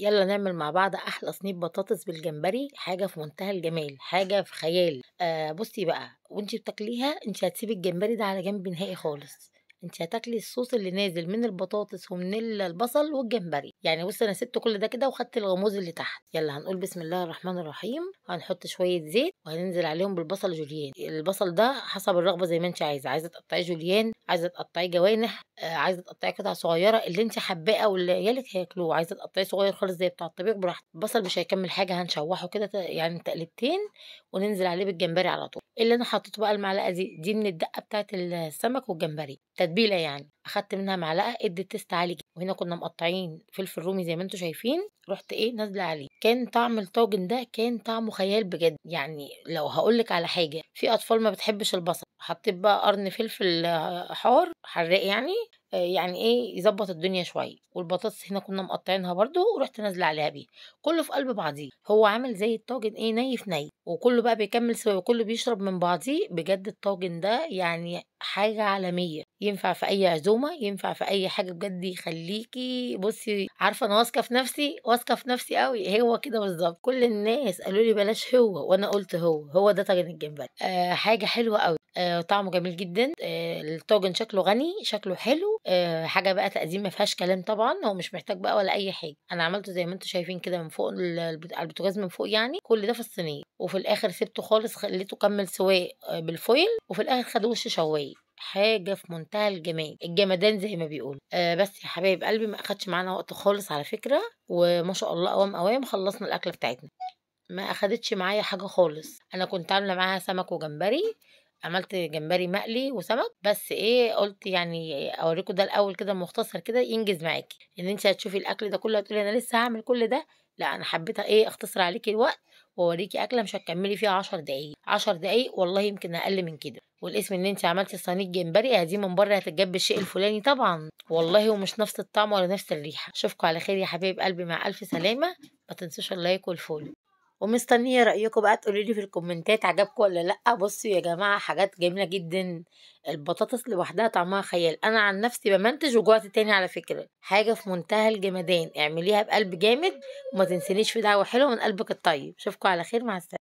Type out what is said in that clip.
يلا نعمل مع بعض احلى صينيه بطاطس بالجمبري، حاجه في منتهى الجمال، حاجه في خيال. بصي بقى، وانتي بتاكليها انتي هتسيبي الجمبري ده على جنب نهائي خالص. انتي هتاكلي الصوص اللي نازل من البطاطس ومن البصل والجمبري. يعني بصي، انا سبت كل ده كده وخدت الغموز اللي تحت. يلا هنقول بسم الله الرحمن الرحيم. هنحط شويه زيت وهننزل عليهم بالبصل جوليان. البصل ده حسب الرغبه، زي ما انتي عايزه تقطعيه جوليان، عايزه تقطعيه جوانح، عايزه تقطعيه قطع صغيره اللي انت حباه او اللي عيالك هياكلوه، عايزه تقطعيه صغير خالص زي بتاع الطبيخ براحتك. البصل مش هيكمل حاجه، هنشوحه كده يعني تقلبتين وننزل عليه بالجمبري على طول. اللي انا حطيته بقى المعلقه دي من الدقه بتاعه السمك والجمبري، تتبيله يعني. اخدت منها معلقه ادت تيست عالي جدا. وهنا كنا مقطعين فلفل رومي زي ما انتم شايفين، رحت نازله عليه. كان طعم الطاجن ده كان طعمه خيال بجد. يعني لو هقولك على حاجه، في اطفال ما بتحبش البصل، حطيت بقى قرن فلفل حار حراق يعني، يعني يضبط الدنيا شويه. والبطاطس هنا كنا مقطعينها برضو ورحت نازله عليها بيه. كله في قلب بعضيه، هو عامل زي الطاجن ني في ني، وكله بقى بيكمل سوا وكله بيشرب من بعضيه. بجد الطاجن ده يعني حاجه عالميه، ينفع في اي عزومه، ينفع في اي حاجه بجد. يخليكي بصي عارفه، انا واثقه في نفسي، واثقه في نفسي قوي. هو كده بالظبط. كل الناس قالوا لي بلاش هو، وانا قلت هو ده طاجن الجمبري. حاجه حلوه قوي. طعمه جميل جدا. الطاجن شكله غني، شكله حلو. حاجه بقى تقديم ما فيهاش كلام طبعا. هو مش محتاج بقى ولا اي حاجه. انا عملته زي ما انتم شايفين كده من فوق على البوتاجاز من فوق، يعني كل ده في الصينيه. وفي الاخر سبته خالص، خليته كمل سواء بالفويل، وفي الاخر خد وش شوايه. حاجه في منتهى الجمال، الجمدان زي ما بيقولوا. بس يا حبايب قلبي، ما اخدش معانا وقت خالص على فكره. وما شاء الله قوام قوام خلصنا الاكله بتاعتنا. ما اخدتش معايا حاجة خالص. انا كنت عاملة معاها سمك وجمبري. عملت جمبري مقلي وسمك. بس قلت يعني اوريكم ده الاول كده مختصر كده ينجز معاكي، ان انت هتشوفي الاكل ده كله هتقولي انا لسه هعمل كل ده. لا، انا حبيت اختصر عليكي الوقت واوريكي اكله مش هتكملي فيها 10 دقايق. 10 دقايق والله يمكن اقل من كده. والاسم ان انت عملتي صينيه جمبري دي من بره هتتجاب بالشيء الفلاني طبعا، والله ومش نفس الطعم ولا نفس الريحه. اشوفكم على خير يا حبايب قلبي، مع الف سلامه. ما تنسوش اللايك والفولو. ومستنية رأيكم بقى، تقولوا لي في الكومنتات عجبكم ولا لأ. بصوا يا جماعة، حاجات جميلة جدا. البطاطس لوحدها طعمها خيال. أنا عن نفسي بمنتج وجوعت تاني على فكرة. حاجة في منتهى الجمدان، اعمليها بقلب جامد وما تنسينيش في دعوة حلوة من قلبك الطيب. اشوفكم على خير، مع السلامة.